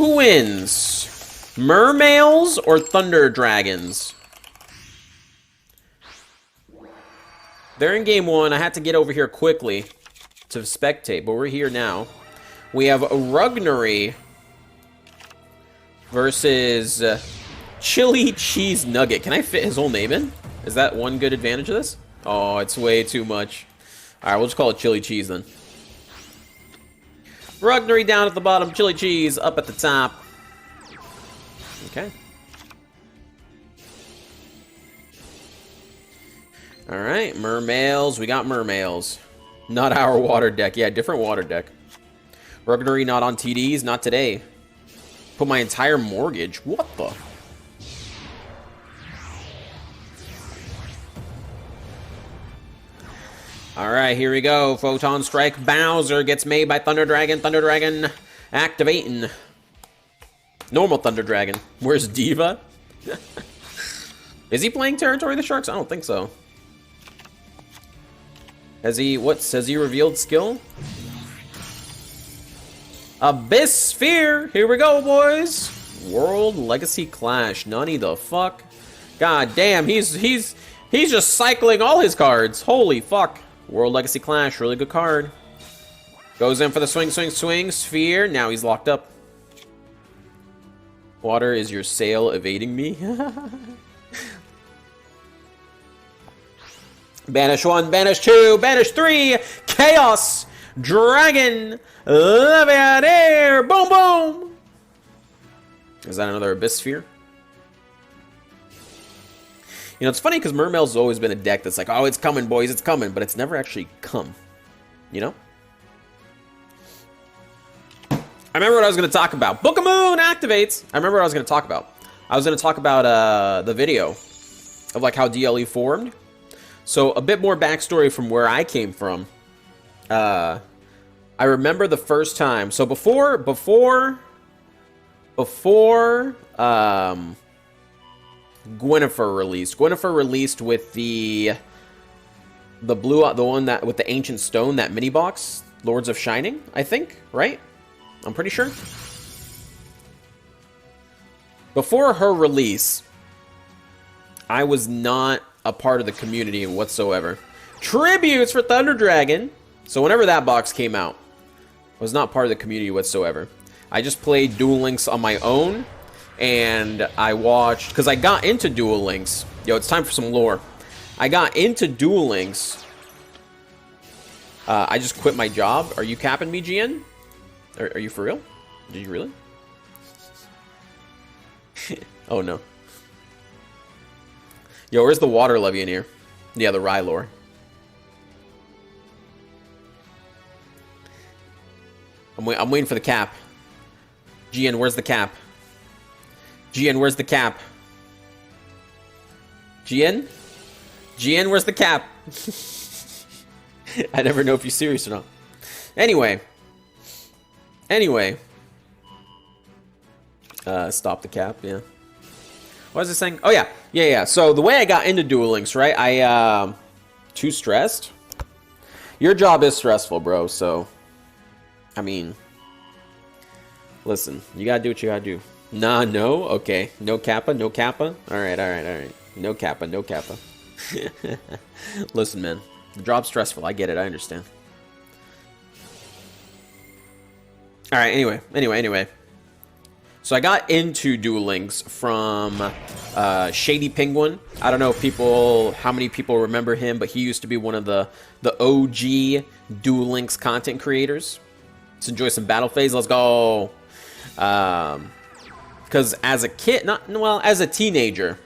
Who wins? Mermails or Thunder Dragons? They're in game one. I had to get over here quickly to spectate, but we're here now. We have Rugnery versus Chili Cheese Nugget. Can I fit his whole name in? Is that one good advantage of this? Oh, it's way too much. Alright, we'll just call it Chili Cheese then. Rugnery down at the bottom, Chili Cheese up at the top. Okay. Alright, Mermails. We got Mermails. Not our water deck. Yeah, different water deck. Rugnery not on TDs. Not today. Put my entire mortgage. What the? Alright, here we go. Photon Strike. Bowser gets made by Thunder Dragon. Thunder Dragon activating. Normal Thunder Dragon. Where's Diva? Is he playing Territory of the Sharks? I don't think so. Has he revealed skill? Abyss Sphere! Here we go, boys! World Legacy Clash. Nani the fuck? God damn, he's just cycling all his cards. Holy fuck. World Legacy Clash, really good card. Goes in for the swing, swing, swing. Sphere. Now he's locked up. Water, is your sail evading me? Banish 1, Banish 2, Banish 3, Chaos, Dragon, Leviathan, boom, boom! Is that another Abyss Sphere? You know, it's funny because Mermails has always been a deck that's like, oh, it's coming, boys, it's coming, but it's never actually come. You know? I remember what I was going to talk about. Book of Moon activates! I remember what I was going to talk about. I was going to talk about the video of like how DLE formed. So, a bit more backstory from where I came from. I remember the first time. So, before Gwynnifer released with the blue, the one that with the Ancient Stone, that mini box, Lords of Shining, I think, right? I'm pretty sure. Before her release, I was not a part of the community whatsoever. Tributes for Thunder Dragon. So whenever that box came out, I was not part of the community whatsoever. I just played Duel Links on my own, and I watched, because I got into Duel Links. Yo, it's time for some lore. I got into Duel Links. I just quit my job. Are you capping me, GN? Are you for real? Did you really? Oh no. Yo, where's the water levy in here? Yeah, the Rye lore. I'm waiting for the cap. GN, where's the cap? GN, where's the cap? GN? GN, where's the cap? I never know if you're serious or not. Anyway. Stop the cap, yeah. What was I saying? Oh, yeah. Yeah. So, the way I got into Duel Links, right? Too stressed? Your job is stressful, bro, so... I mean... Listen, you gotta do what you gotta do. Nah, no? Okay. No kappa, no kappa? Alright. No kappa, no kappa. Listen, man. The job's stressful. I get it. I understand. Alright, anyway. So I got into Duel Links from Shady Penguin. I don't know if how many people remember him, but he used to be one of the OG Duel Links content creators. Let's enjoy some Battle Phase. Let's go. Because as a kid, as a teenager,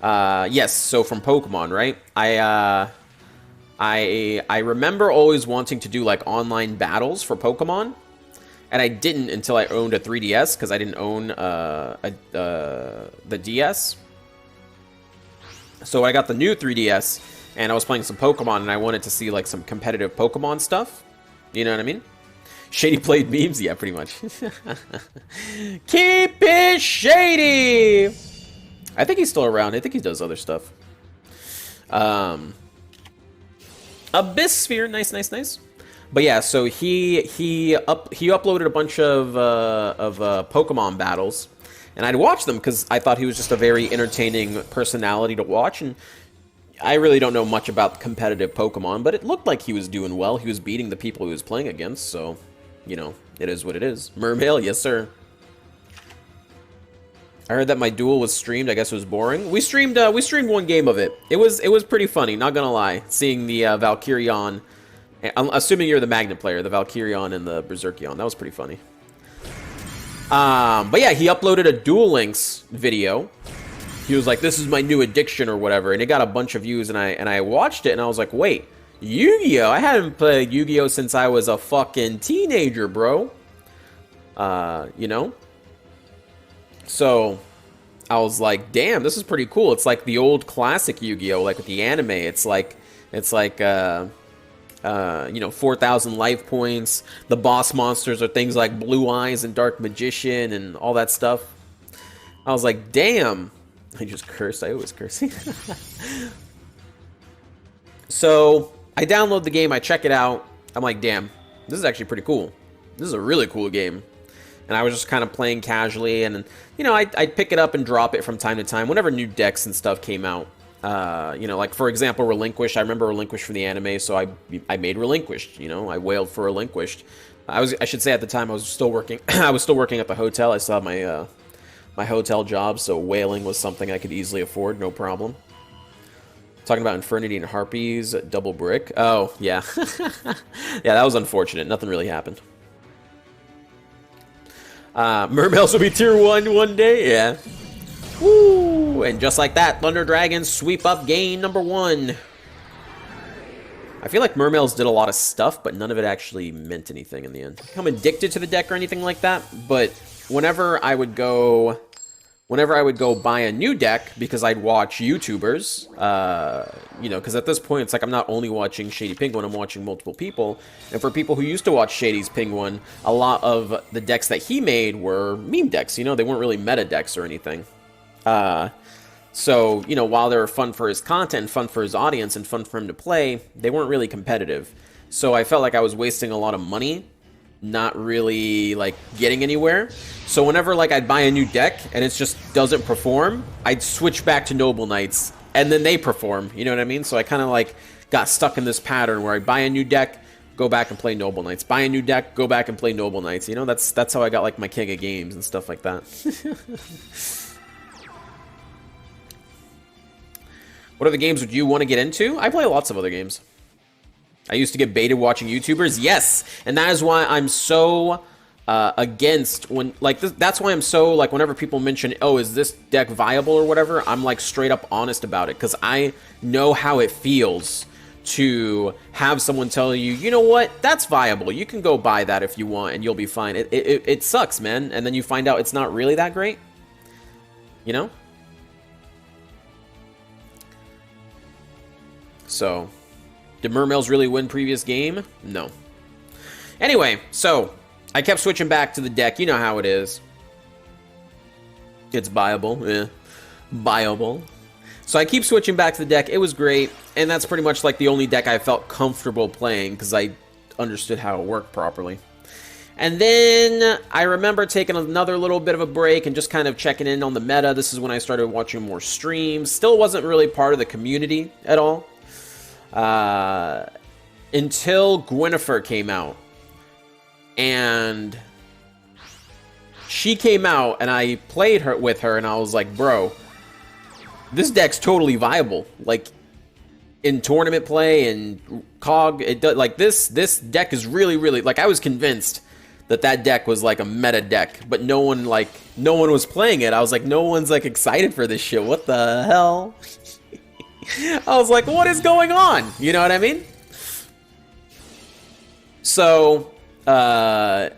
yes. So from Pokemon, right? I remember always wanting to do like online battles for Pokemon. And I didn't until I owned a 3DS, because I didn't own the DS. So I got the new 3DS, and I was playing some Pokemon, and I wanted to see like some competitive Pokemon stuff. You know what I mean? Shady played memes? Yeah, pretty much. Keep it shady! I think he's still around. I think he does other stuff. Abyss Sphere. Nice. But yeah, so he uploaded a bunch of Pokemon battles, and I'd watch them because I thought he was just a very entertaining personality to watch. And I really don't know much about competitive Pokemon, but it looked like he was doing well. He was beating the people he was playing against, so you know, it is what it is. Mermail, yes sir. I heard that my duel was streamed. I guess it was boring. We streamed one game of it. It was pretty funny, not gonna lie. Seeing the Valkyrion, I'm assuming you're the Magnet player, the Valkyrion and the Berserkion. That was pretty funny. But yeah, he uploaded a Duel Links video. He was like, "This is my new addiction" or whatever, and it got a bunch of views. And I watched it, and I was like, "Wait, Yu-Gi-Oh! I hadn't played Yu-Gi-Oh! Since I was a fucking teenager, bro." You know. So I was like, damn, this is pretty cool. It's like the old classic Yu-Gi-Oh! Like with the anime. It's like you know, 4,000 life points. The boss monsters are things like Blue Eyes and Dark Magician and all that stuff. I was like, damn. I just cursed. I always curse. So I download the game. I check it out. I'm like, damn, this is actually pretty cool. This is a really cool game. And I was just kind of playing casually, and you know, I'd pick it up and drop it from time to time whenever new decks and stuff came out. You know, like for example, Relinquished. I remember Relinquished from the anime, so I made Relinquished. You know, I wailed for Relinquished. I should say at the time I was still working. I was still working at the hotel. I still had my my hotel job, so whaling was something I could easily afford, no problem. Talking about Infernity and Harpies, double brick. Oh yeah, yeah, that was unfortunate. Nothing really happened. Mermails will be tier 1 one day, yeah. Woo! And just like that, Thunder Dragons sweep up game number 1. I feel like Mermails did a lot of stuff, but none of it actually meant anything in the end. I'm addicted to the deck or anything like that, but whenever I would go buy a new deck, because I'd watch YouTubers, you know, because at this point, it's like I'm not only watching Shady Penguin, I'm watching multiple people. And for people who used to watch Shady's Penguin, a lot of the decks that he made were meme decks, you know, they weren't really meta decks or anything. So, you know, while they were fun for his content, fun for his audience, and fun for him to play, they weren't really competitive. So I felt like I was wasting a lot of money, not really like getting anywhere. So whenever like I'd buy a new deck and it just doesn't perform, I'd switch back to Noble Knights and then they perform, you know what I mean? So I kind of like got stuck in this pattern where I buy a new deck, go back and play Noble Knights, buy a new deck, go back and play Noble Knights. You know, that's how I got like my king of games and stuff like that. What other games would you want to get into? I play lots of other games. I used to get baited watching YouTubers. Yes, and that is why I'm so against when like this, that's why I'm so like whenever people mention, oh, is this deck viable or whatever, I'm like straight up honest about it, because I know how it feels to have someone tell you, you know what, that's viable, you can go buy that if you want and you'll be fine. It sucks, man, and then you find out it's not really that great, you know. So did Mermails really win previous game? No. Anyway, so I kept switching back to the deck. You know how it is. It's buyable. Yeah. Buyable. So I keep switching back to the deck. It was great. And that's pretty much like the only deck I felt comfortable playing because I understood how it worked properly. And then I remember taking another little bit of a break and just kind of checking in on the meta. This is when I started watching more streams. Still wasn't really part of the community at all. Until Gwynnifer came out. And she came out and I played her with her and I was like, bro, this deck's totally viable. Like in tournament play and COG, it does, like this deck is really like, I was convinced that deck was like a meta deck, but no one was playing it. I was like, no one's like excited for this shit. What the hell? I was like, what is going on? You know what I mean? So, also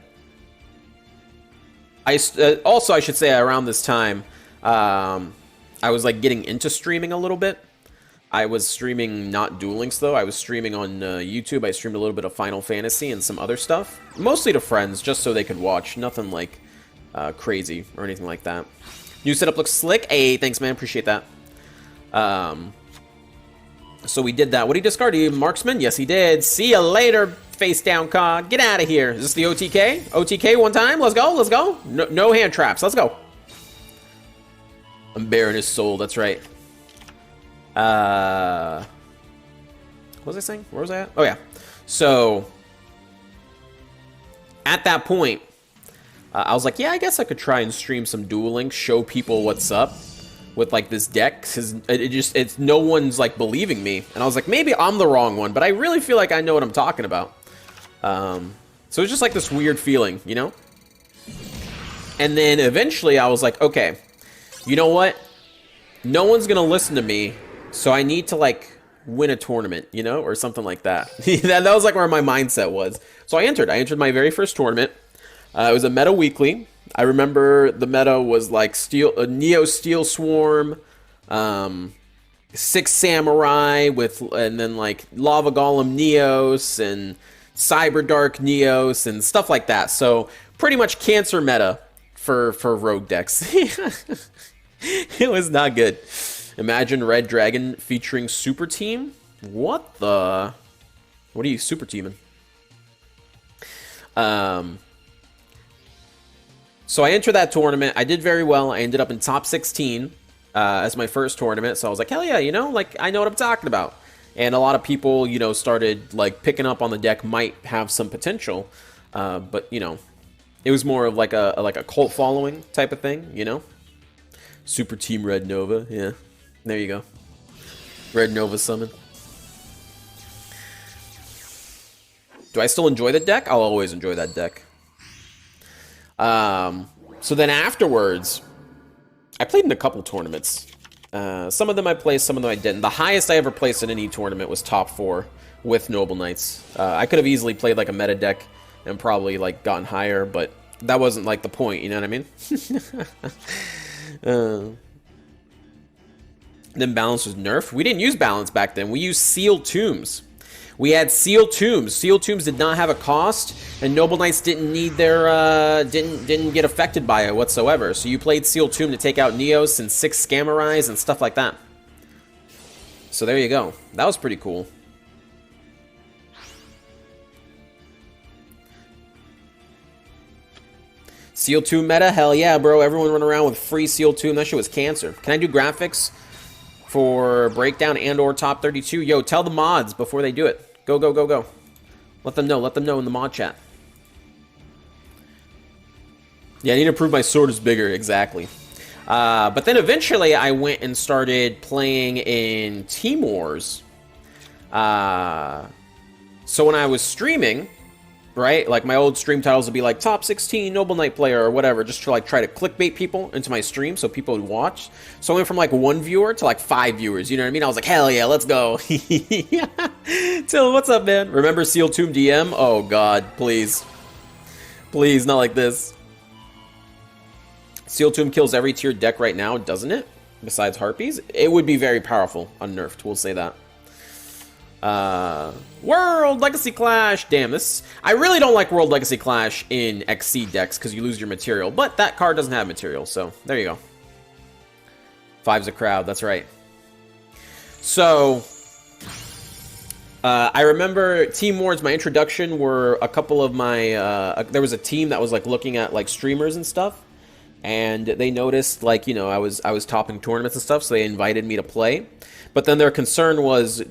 I should say around this time, I was like getting into streaming a little bit. I was streaming not Duel Links though. I was streaming on YouTube. I streamed a little bit of Final Fantasy and some other stuff, mostly to friends, just so they could watch. Nothing like crazy or anything like that. New setup looks slick. Hey, thanks, man. Appreciate that. So we did that. What did he discard? He marksman? Yes, he did. See ya later, face down cog. Get out of here. Is this the OTK? OTK one time? Let's go, let's go. No hand traps. Let's go. I'm bearing his soul. That's right. What was I saying? Where was I at? Oh, yeah. So, at that point, I was like, yeah, I guess I could try and stream some dueling, show people what's up with, like, this deck, because it's no one's, like, believing me. And I was like, maybe I'm the wrong one, but I really feel like I know what I'm talking about. So it's just, like, this weird feeling, you know? And then, eventually, I was like, okay, you know what? No one's gonna listen to me, so I need to, like, win a tournament, you know, or something like that. that was like where my mindset was. So I entered my very first tournament. It was a meta weekly. I remember the meta was like Neo Steel Swarm, 6 Samurai and then like Lava Golem Neos and Cyber Dark Neos and stuff like that. So pretty much cancer meta for rogue decks. It was not good. Imagine Red Dragon featuring Super Team? What the? What are you super teaming? So I entered that tournament. I did very well. I ended up in top 16 as my first tournament. So I was like, hell yeah, you know, like I know what I'm talking about. And a lot of people, you know, started like picking up on the deck might have some potential. But, you know, it was more of like a cult following type of thing, you know? Super Team Red Nova, yeah. There you go. Red Nova summon. Do I still enjoy the deck? I'll always enjoy that deck. So then afterwards, I played in a couple tournaments. Some of them I placed, some of them I didn't. The highest I ever placed in any tournament was top 4 with Noble Knights. I could have easily played like a meta deck and probably like gotten higher, but that wasn't like the point, you know what I mean? Then balance was nerfed. We didn't use balance back then. We used sealed tombs. We had sealed tombs. Sealed tombs did not have a cost, and Noble Knights didn't need their didn't get affected by it whatsoever. So you played sealed tomb to take out Neos and 6 Scamurais and stuff like that. So there you go. That was pretty cool. Sealed tomb meta? Hell yeah, bro. Everyone running around with free sealed tomb. That shit was cancer. Can I do graphics for breakdown and or top 32? Yo, tell the mods before they do it. Go, go, go, go. Let them know. Let them know in the mod chat. Yeah, I need to prove my sword is bigger. Exactly. But then eventually I went and started playing in Team Wars. So when I was streaming, right, like my old stream titles would be like top 16 Noble Knight player or whatever, just to like try to clickbait people into my stream so people would watch. So I went from like 1 viewer to like 5 viewers, you know what I mean? I was like, hell yeah, let's go. Till, what's up, man? Remember Seal Tomb DM? Oh god, please. Please, not like this. Seal Tomb kills every tier deck right now, doesn't it? Besides Harpies? It would be very powerful unnerfed, we'll say that. World Legacy Clash. Damn, this... I really don't like World Legacy Clash in XC decks because you lose your material. But that card doesn't have material, so there you go. 5's a crowd, that's right. So... I remember Team Wars, my introduction were a couple of my... there was a team that was like looking at like streamers and stuff. And they noticed, like, you know, I was topping tournaments and stuff, so they invited me to play. But then their concern was...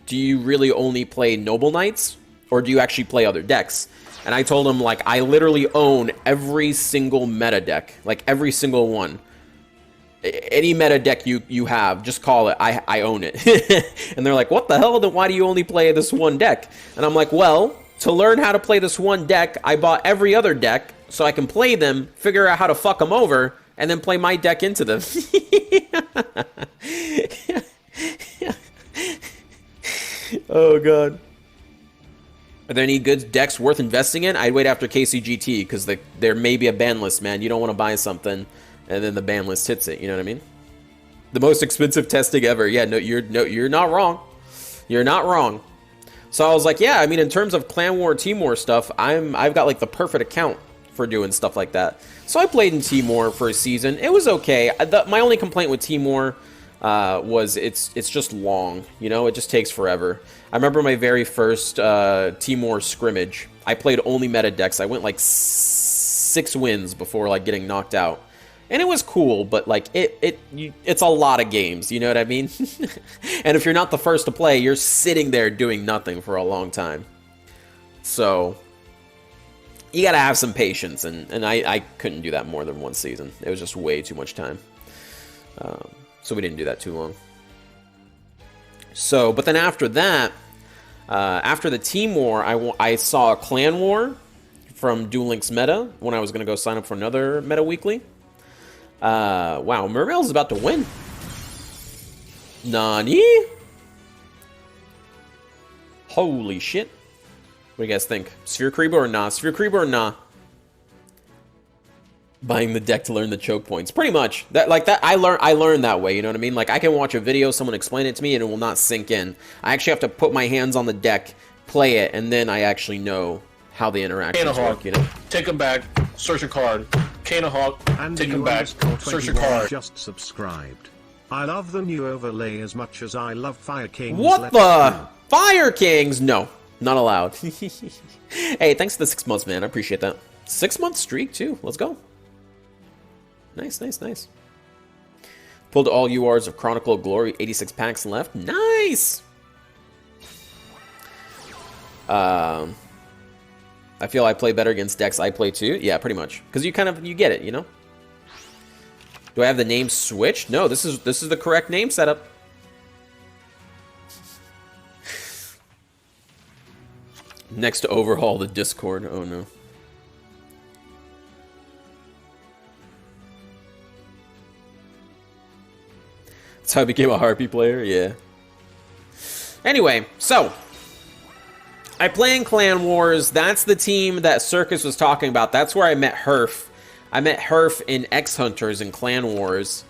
do you really only play Noble Knights, or do you actually play other decks? And I told him, like, I literally own every single meta deck. Like, every single one. Any meta deck you have, just call it. I own it. And they're like, what the hell? Then why do you only play this one deck? And I'm like, well, to learn how to play this one deck, I bought every other deck, so I can play them, figure out how to fuck them over, and then play my deck into them. Oh god. Are there any good decks worth investing in? I'd wait after KCGT because there may be a ban list, man. You don't want to buy something and then the ban list hits it. You know what I mean? The most expensive testing ever. Yeah, you're not wrong. You're not wrong. So I was like, yeah. I mean, in terms of Clan War, Team War stuff, I've got like the perfect account for doing stuff like that. So I played in Team War for a season. It was okay. My only complaint with Team War. was it's just long, you know, it just takes forever. I remember my very first Timor scrimmage. I played only meta decks. I went like 6 wins before like getting knocked out. And it was cool, but like it's a lot of games, you know what I mean? And if you're not the first to play, you're sitting there doing nothing for a long time. So you gotta have some patience, and I couldn't do that more than 1 season. It was just way too much time. So we didn't do that too long. So, but then after that, after the team war, I saw a clan war from Duel Links meta when I was gonna go sign up for another meta weekly. Wow, Mermails is about to win. Nani? Holy shit. What do you guys think? Sphere Creeper or nah? Sphere Creeper or nah? Buying the deck to learn the choke points. Pretty much. I learned that way, you know what I mean? Like, I can watch a video, someone explain it to me, and it will not sink in. I actually have to put my hands on the deck, play it, and then I actually know how the interactions work, you know? Take them back, search a card. Canahawk, take them back, search a card. Just subscribed. I love the new overlay as much as I love Fire Kings. What the? Fire Kings? No, not allowed. Hey, thanks for the 6 months, man. I appreciate that. 6-month streak, too. Let's go. Nice, nice, nice. Pulled all URs of Chronicle of Glory. 86 packs left. Nice! I feel I play better against decks I play too. Yeah, pretty much. Because you get it, you know? Do I have the name switched? No, this is the correct name setup. Next to overhaul the Discord. Oh no. That's how I became a Harpy player? Yeah. Anyway, so I play in Clan Wars. That's the team that Circus was talking about. That's where I met Herf. I met Herf in X Hunters in Clan Wars.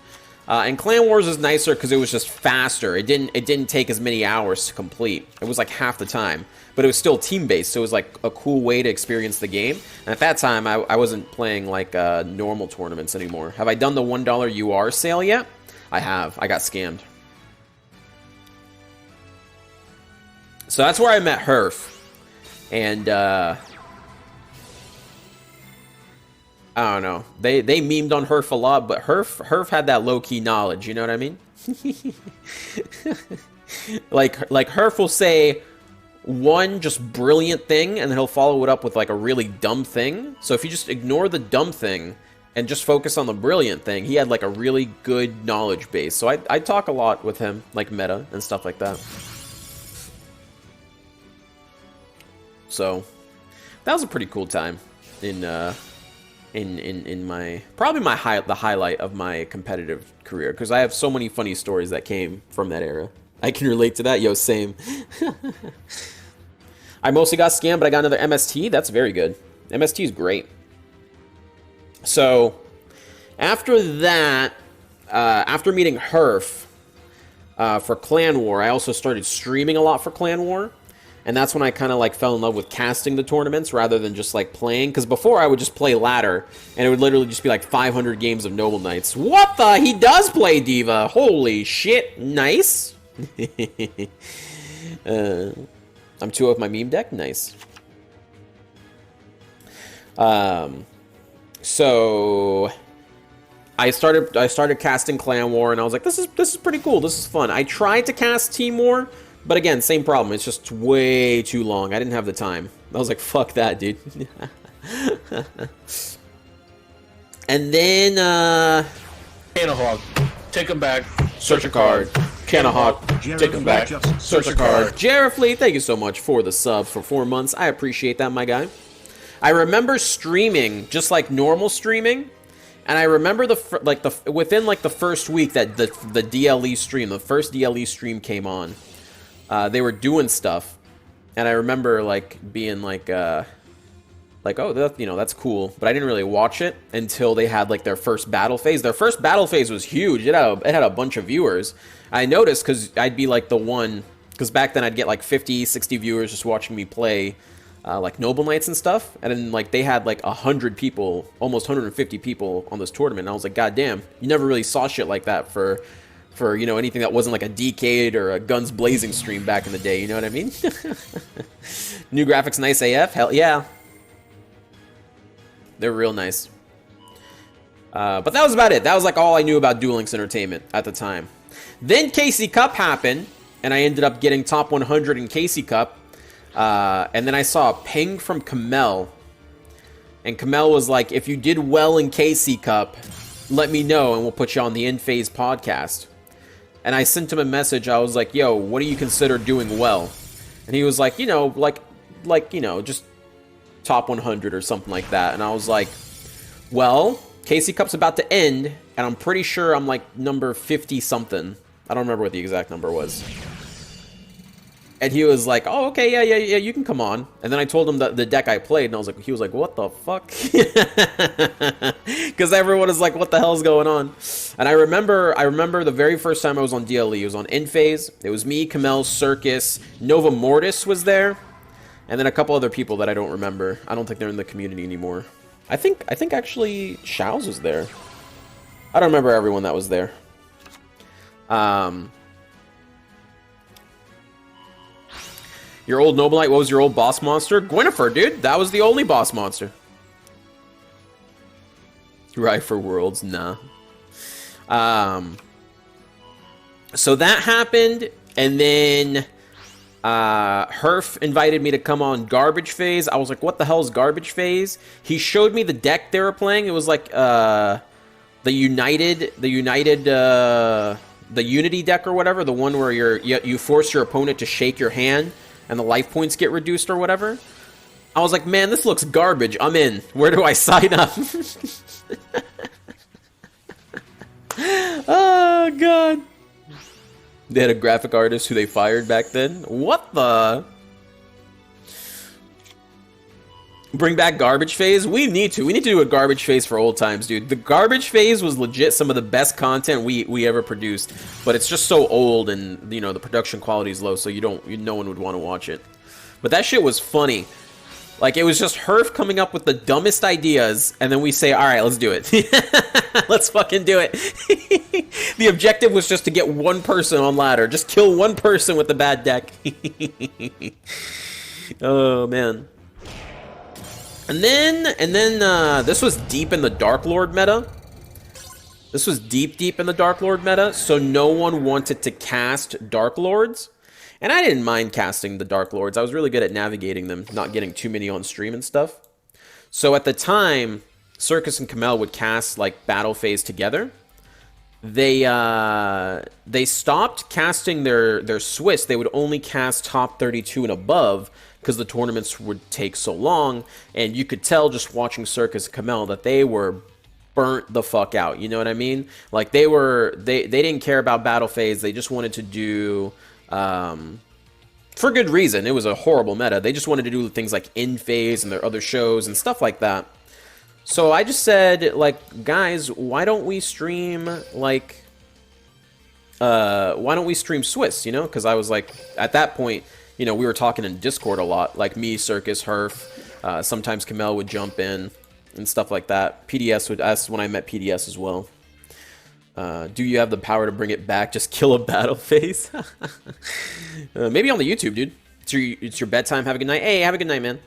And Clan Wars is nicer because it was just faster. It didn't take as many hours to complete. It was like half the time. But it was still team-based, so it was like a cool way to experience the game. And at that time, I wasn't playing like normal tournaments anymore. Have I done the $1 UR sale yet? I have. I got scammed. So that's where I met Herf. And, I don't know. They memed on Herf a lot, but Herf had that low-key knowledge, you know what I mean? like Herf will say one just brilliant thing, and then he'll follow it up with, like, a really dumb thing. So if you just ignore the dumb thing and just focus on the brilliant thing, he had, like, a really good knowledge base. So I talk a lot with him, like meta and stuff like that. So that was a pretty cool time in my probably the highlight of my competitive career, because I have so many funny stories that came from that era. I can relate to that. Yo, same. I mostly got scammed, but I got another MST. That's very good. MST is great. So after that, after meeting Herf for Clan War, I also started streaming a lot for Clan War. And that's when I kind of like fell in love with casting the tournaments rather than just like playing. Because before I would just play ladder, and it would literally just be like 500 games of Noble Knights. What the? He does play Diva. Holy shit. Nice. I'm 2 of my meme deck. Nice. So I started casting Clan War, and I was like, this is pretty cool. This is fun. I tried to cast Team War. But again, same problem. It's just way too long. I didn't have the time. I was like, fuck that, dude. And then, Canahawk, take them back, search a card. Canahawk, take them back, search a card. Jarefleet, thank you so much for the sub for 4 months. I appreciate that, my guy. I remember streaming, just like normal streaming. And I remember within like the first week that the DLE stream, the first DLE stream came on. They were doing stuff, and I remember like being like, oh, that's cool. But I didn't really watch it until they had like their first battle phase. Their first battle phase was huge. It had a bunch of viewers. I noticed because I'd be like the one, because back then I'd get like 50, 60 viewers just watching me play like Noble Knights and stuff. And then like they had like 100 people, almost 150 people on this tournament. And I was like, God damn, you never really saw shit like that for for, you know, anything that wasn't like a Decade or a Guns Blazing stream back in the day, you know what I mean? New graphics nice AF? Hell yeah. They're real nice. But that was about it. That was like all I knew about Duel Links Entertainment at the time. Then KC Cup happened, and I ended up getting top 100 in KC Cup. And then I saw a ping from Kamel. And Kamel was like, if you did well in KC Cup, let me know and we'll put you on the In Phase podcast. And I sent him a message. I was like, yo, what do you consider doing well? And he was like, you know, like you know, just top 100 or something like that. And I was like, well, KC Cup's about to end, and I'm pretty sure I'm like number 50 something. I don't remember what the exact number was. And he was like, oh, okay, yeah, you can come on. And then I told him the deck I played, and I was like, he was like, what the fuck? Because everyone is like, what the hell's going on? And I remember the very first time I was on DLE, it was on In Phase. It was me, Kamel, Circus, Nova Mortis was there, and then a couple other people that I don't remember. I don't think they're in the community anymore. I think actually Shao's was there. I don't remember everyone that was there. Your old Noblite, what was your old boss monster? Gwynnifer, dude. That was the only boss monster. Right for Worlds, nah. So that happened, and then Herf invited me to come on Garbage Phase. I was like, what the hell is Garbage Phase? He showed me the deck they were playing. It was like the Unity deck or whatever, the one where you force your opponent to shake your hand and the life points get reduced or whatever. I was like, man, this looks garbage. I'm in. Where do I sign up? Oh, God. They had a graphic artist who they fired back then. What the? Bring back Garbage Phase? We need to. We need to do a Garbage Phase for old times, dude. The Garbage Phase was legit some of the best content we ever produced. But it's just so old and, you know, the production quality is low, so no one would want to watch it. But that shit was funny. Like, it was just Herf coming up with the dumbest ideas, and then we say, alright, let's do it. Let's fucking do it. The objective was just to get one person on ladder. Just kill one person with the bad deck. Oh, man. And then this was deep in the Dark Lord meta. This was deep in the Dark Lord meta, so no one wanted to cast Dark Lords. And I didn't mind casting the Dark Lords. I was really good at navigating them, not getting too many on stream and stuff. So at the time, Circus and Kamel would cast like Battle Phase together. They stopped casting their Swiss. They would only cast top 32 and above because the tournaments would take so long. And you could tell just watching Circus and Kamel that they were burnt the fuck out. You know what I mean? Like they didn't care about Battle Phase. They just wanted to do... for good reason. It was a horrible meta. They just wanted to do things like In Phase and their other shows and stuff like that. So I just said, like, guys, why don't we stream, like, why don't we stream Swiss, you know? Because I was like, at that point, you know, we were talking in Discord a lot. Like me, Circus, Herf, sometimes Kamel would jump in and stuff like that. PDS would, that's when I met PDS as well. Do you have the power to bring it back? Just kill a Battle Phase? Maybe on the YouTube, dude. It's your bedtime. Have a good night. Hey, have a good night, man.